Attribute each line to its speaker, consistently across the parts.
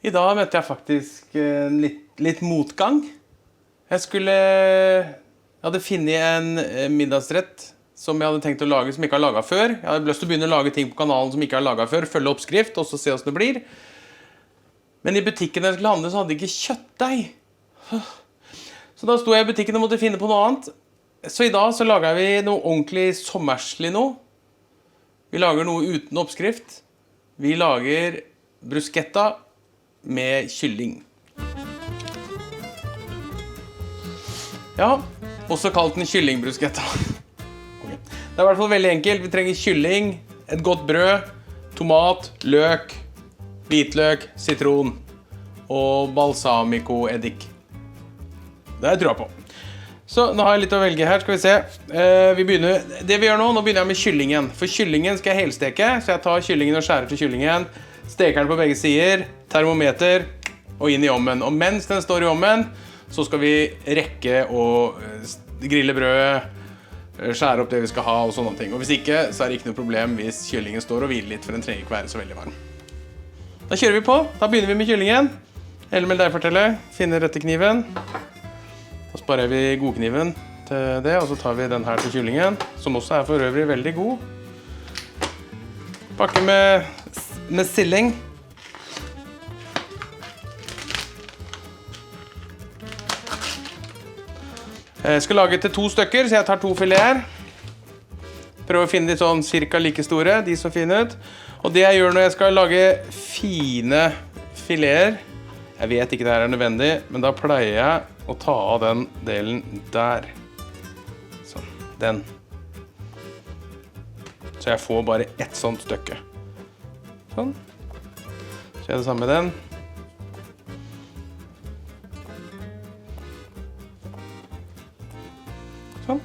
Speaker 1: I dag møtte jeg faktisk litt motgang. Jeg hadde funnet en middagsrett som jeg hadde tenkt å lage, som jeg ikke har laget før. Jeg hadde lyst til å begynne å lage ting på kanalen som jeg ikke har laget før, følge oppskrift, og så se hvordan det blir. Men i butikken jeg skulle handle, så hadde jeg ikke kjøttdeig. Så da sto jeg i butikken og måtte finne på noe annet. Så i dag så lager vi noe ordentlig sommerslig nå. Vi lager noe uten oppskrift. Vi lager bruschetta med kylling. Ja, også kalt den kyllingbruschetta. Okay. Det er i hvert fall veldig enkelt. Vi trenger kylling, et godt brød, tomat, løk, hvitløk, sitron og balsamico-eddik. Det har jeg trua på. Så nå har jeg litt å velge her, skal vi se. Det vi gjør nå begynner jeg med kyllingen. For kyllingen skal jeg helsteke, så jeg tar kyllingen og skjærer til kyllingen. Steker den på begge sider, termometer og inn i ovnen. Og mens den står i ovnen, så skal vi rekke å grille brødet, skjære opp det vi skal ha og sånne ting. Og hvis ikke, så er det ikke noe problem hvis kyllingen står og hviler litt, for den trenger ikke være så veldig varm. Da kjører vi på. Da begynner vi med kyllingen. Eller med deg fortelle. Finner rette kniven. Da sparer vi godkniven til det, og så tar vi den her til kyllingen, som også er for øvrig veldig god. Pakke med silling. Jeg skal lage til 2 stykker, så jeg tar 2 fileter. Prøv å finne de sånn cirka like store, de så fine ut. Og det jeg gjør når jeg skal lage fine fileter, jeg vet ikke det her er nødvendig, men da pleier jeg å ta av den delen der. Sånn, den. Så jeg får bare ett sånt stykke. Sånn. Så gjør jeg det samme med den. Sånn.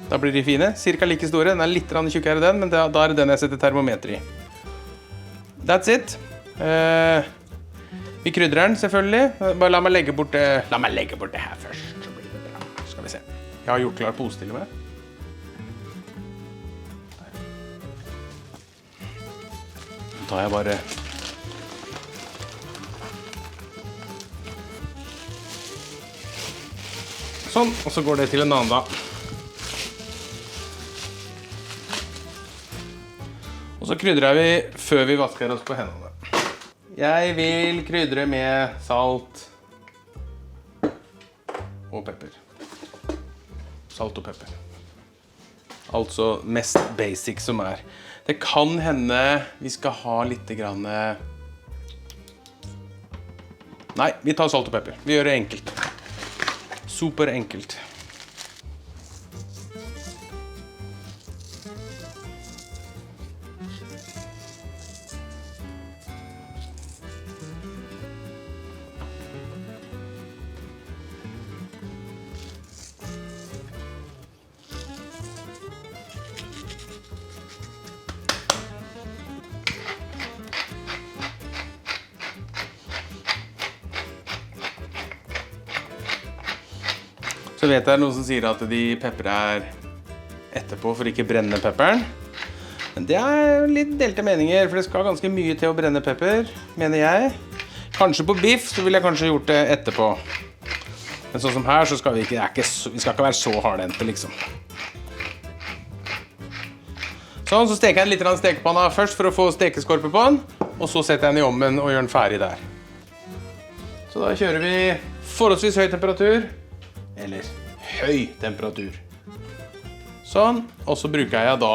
Speaker 1: Da blir de fine, cirka like store. Den er litt tjukkere den, men da er det den jeg setter termometer i. That's it. Vi krydrer den selvfølgelig. Bare la meg legge bort det her først, så blir det bra. Skal vi se. Jeg har gjort klar pose til og med. Da tar jeg bare sånn, og så går det til en annen da. Og så krydrer vi før vi vasker oss på hendene. Jeg vil krydre med salt og pepper. Salt og pepper. Altså mest basic som er. Det kan hende vi skal ha litt grann... Nei, vi tar salt og pepper. Vi gjør det enkelt. Super enkelt. Så vet jeg noen som sier at de pepper er etterpå for ikke brenne pepperen. Men det er litt delte meninger, for det skal ganske mye til å brenne pepper, mener jeg. Kanskje på biff så ville jeg kanskje gjort det etterpå. Men sånn som her så skal vi skal ikke være så hardhendte liksom. Sånn, så steker jeg litt av stekepanna først for å få stekeskorpe på den, og så setter jeg den i ovnen og gjør den ferdig der. Så da kjører vi forholdsvis høy temperatur. Eller høy temperatur. Sånn, og så bruker jeg da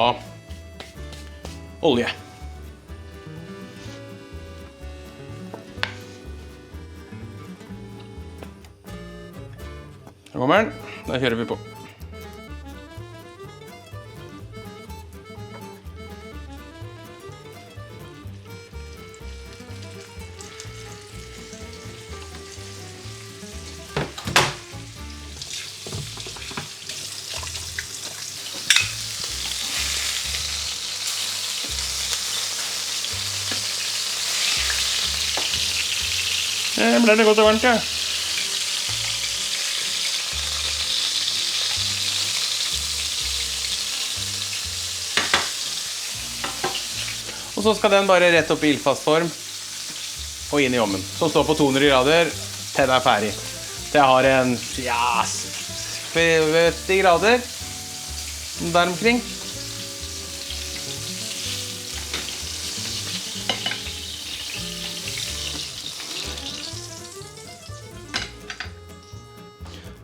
Speaker 1: olje. Da kommer den. Da kjører vi på. Ble det godt og varmt, ja. Og så skal den bare rett opp i ildfast form. og inn i ovnen. Som står på 200 grader til det er ferdig. Så jeg har en, 70 grader der omkring.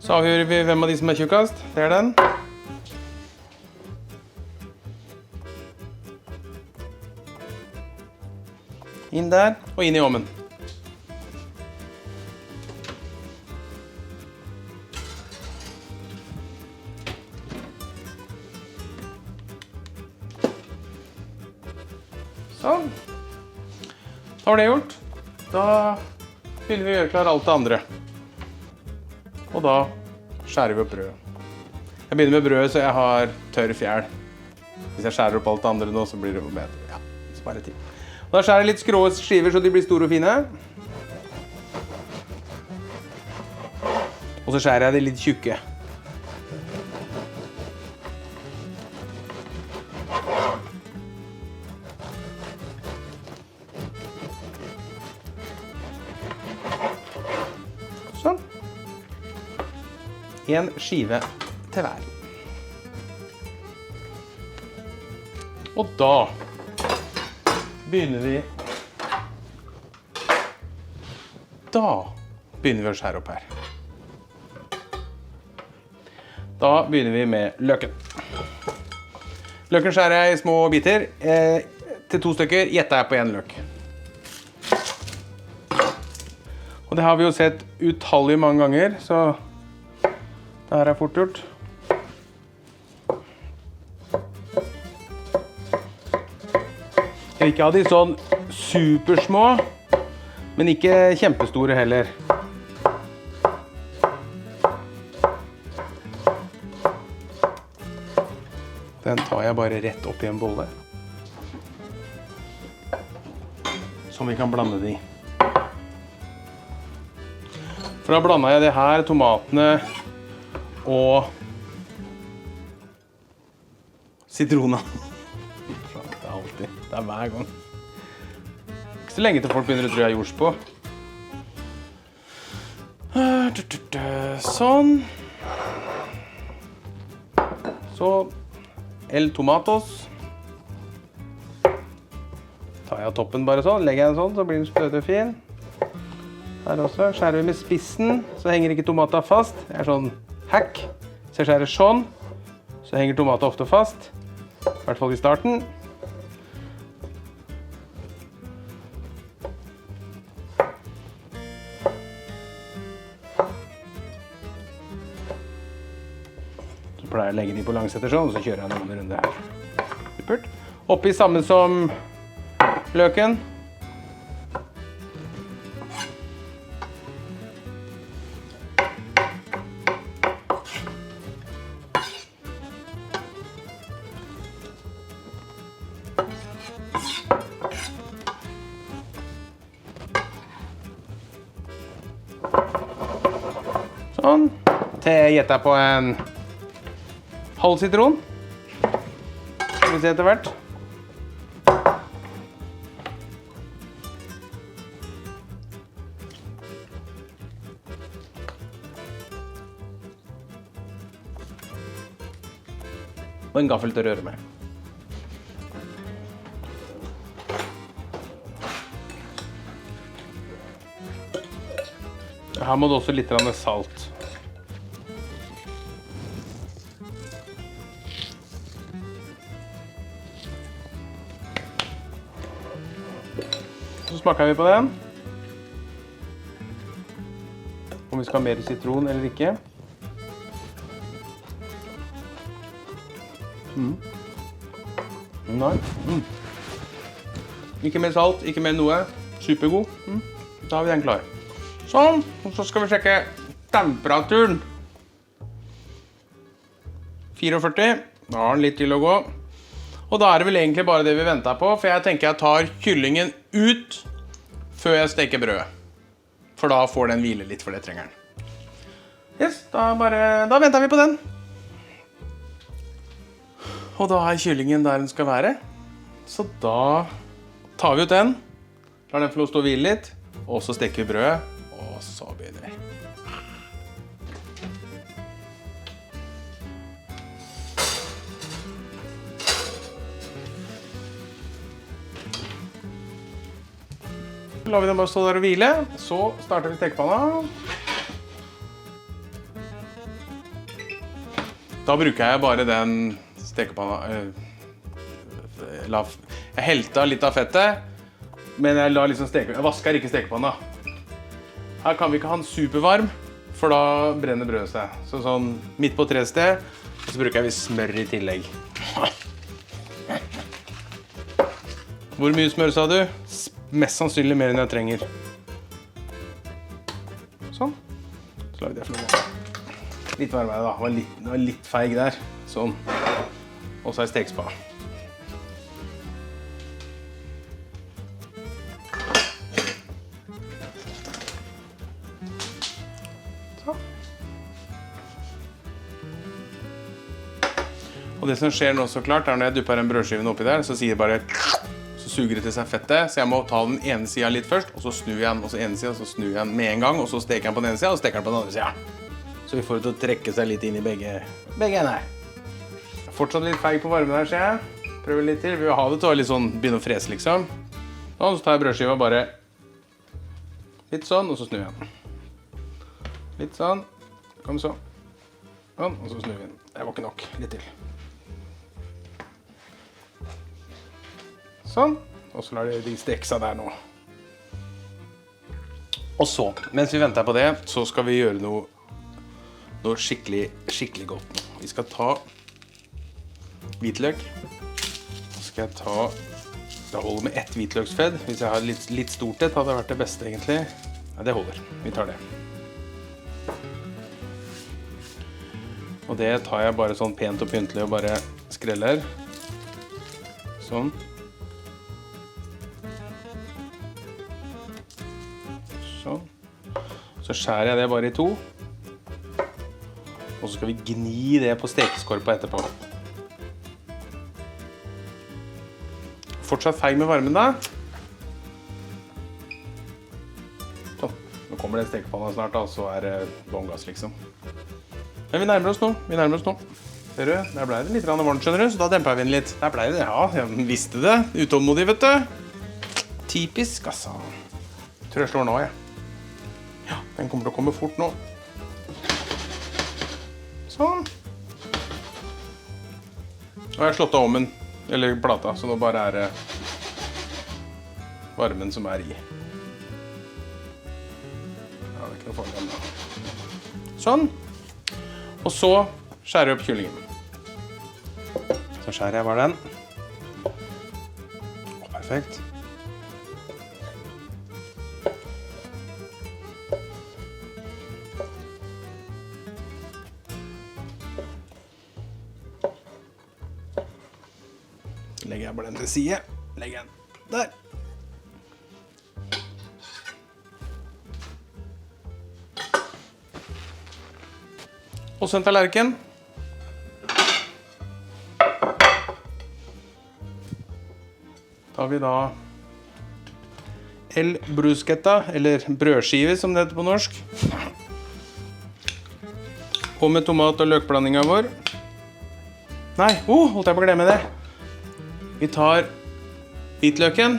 Speaker 1: Så avgjør vi hvem av de som er tjukkast. Det er den. Inn der, og inn i ovnen. Sånn. Da var det gjort. Da begynner vi å gjøre klar alt det andre. Og da skjærer vi opp brødet. Jeg begynner med brødet så jeg har tørr fjell. Hvis jeg skjærer opp alt det andre nå, så blir det jo bedre. Ja, spare tid. Og da skjærer jeg litt skrå skiver så de blir store og fine. Og så skjærer jeg de litt tjukke. Sånn. En skive til hver. Og da begynner vi å skjære opp her. Da begynner vi med løken. Løken skjærer jeg i små biter. Til 2 stykker gjetter jeg på 1 løk. Og det har vi jo sett utallige mange ganger, så det her er fort gjort. Jeg vil ikke ha de sånn supersmå, men ikke kjempestore heller. Den tar jeg bare rett opp i en bolle. Som vi kan blande det i. For da blander jeg det her, tomatene og sitroner. Det er alltid, det er hver gang. Ikke så lenge til folk begynner å tro jeg har jords på. Sånn. Så el tomatos. Tar jeg av toppen bare sånn, legger jeg den sånn, så blir den stødig og fin. Her også skjærer vi med spissen, så henger ikke tomater fast. Det er sånn hack. Så jeg skjærer sånn, så henger tomater ofte fast. I hvert fall i starten. Så pleier jeg å legge de på langsetter sånn, og så kjører jeg noen runder her. Supert. Oppi samme som løken. Sånn. Til jeg gjetter på en halv sitron. Skal vi se etter hvert. Og en gaffel til å røre med. Her må det også litt salt. Så smaker vi på den. Om vi skal ha mer sitron eller ikke. Nei. Ikke mer salt, ikke mer noe. Supergod. Da har vi den klar. Sånn, og så skal vi sjekke temperaturen. 44, da har den litt til å gå. Og da er det vel egentlig bare det vi venter på, for jeg tenker jeg tar kyllingen ut før jeg steker brødet. For da får den hvile litt, for det trenger den. Yes, da venter vi på den. Og da er kyllingen der den skal være. Så da tar vi ut den. Lar den få lov å stå og hvile litt. og så steker vi brødet, og så begynner vi. Så lar vi den bare stå der og hvile, så starter vi stekepanna. Da bruker jeg bare den stekepanna. Jeg helter litt av fettet, men jeg vasker ikke stekepanna. Her kan vi ikke ha den supervarm, for da brenner brødet seg. Så sånn midt på 3 sted, og så bruker jeg smør i tillegg. Hvor mye smør sa du? Mest sannsynlig mer enn jeg trenger. Sånn. Så lar vi det for noe. Litt varmere da, det var litt feig der. Sånn. Og så er stekespa. Så. Og det som skjer nå så klart, er når jeg dupper en brødskiven oppi der, så sier det bare suger det til seg fettet, så jeg må ta den ene siden litt først, og så snur jeg den, og så ene siden, og så snur jeg den med en gang, og så steker jeg den på den ene siden, og steker den på den andre siden. Så vi får det til å trekke seg litt inn i begge ender. Fortsatt litt feig på varmen her, ser jeg. Prøver litt til. Vi vil ha det til å sånn, begynne å frese, liksom. Og så tar jeg brødskiva bare litt sånn, og så snur jeg den. Litt sånn. Kom så. Sånn, og så snur vi den. Det var ikke nok. Litt til. Sånn, og så lar de steke seg der nå. Og så, mens vi venter på det, så skal vi gjøre noe skikkelig godt nå. Vi skal ta hvitløk. Så skal jeg ta, det holder med 1 hvitløksfedd. Hvis jeg har litt stort et, hadde det vært det beste egentlig. Ja, det holder. Vi tar det. Og det tar jeg bare sånn pent og pyntelig og bare skreller. Sånn. Så skjærer jeg det bare i 2. Og så skal vi gni det på stekeskorpa etterpå. Fortsatt feig med varmen da. Sånn, nå kommer det stekepanna snart da, så er det bånngass liksom. Men vi nærmer oss nå, Ser du, der ble det litt varmt, skjønner du, så da demper vi den litt. Der ble det, ja, jeg visste det. Utålmodig, vet du. Typisk, altså. Jeg tror jeg slår nå, jeg. Ja, den kommer til å komme fort nå. Sånn. Nå har jeg slått av ovnen, eller plata, så nå bare er det varmen som er i. Ja, det er ikke noe farlig da. Sånn. Og så skjærer jeg opp kyllingen. Så skjærer jeg bare den. Perfekt. Legger jeg bare den til side. Legger den der. Og så en tallerken. Tar vi da el bruschetta, eller brødskive som det heter på norsk. Og med tomat- og løkblandingen vår. Nei, holdt jeg på å glemme det. Vi tar hvitløken,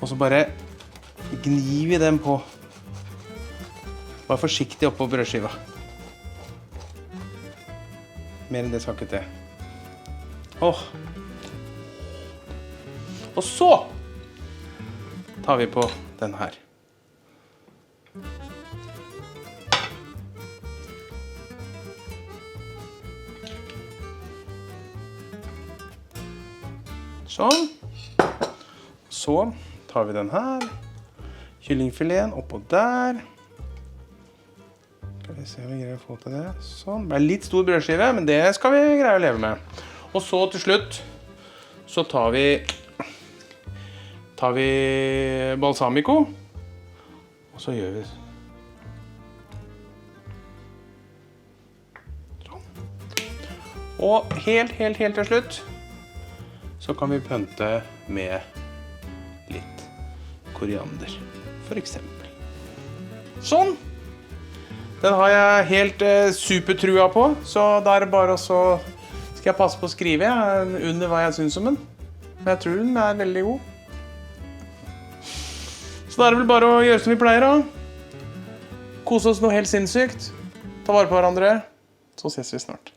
Speaker 1: og så bare gnir vi den på. Bare forsiktig oppå brødskiva. Mer enn det skal ikke til. Og så tar vi på den her. Sånn. Så tar vi den her. Kyllingfileten oppå der. Skal vi se om vi greier å få til det. Sånn. Det ble litt stor brødskive, men det skal vi greie å leve med. Og så til slutt så tar vi balsamico. Og så gjør vi sånn. Og helt til slutt så kan vi pynte med litt koriander, for eksempel. Sånn! Den har jeg helt supertrua på, så da er det bare å skal jeg passe på å skrive under hva jeg synes om den. Men jeg tror den er veldig god. Så da er det vel bare å gjøre som vi pleier da. Kose oss noe helt sinnssykt. Ta vare på hverandre. Så ses vi snart.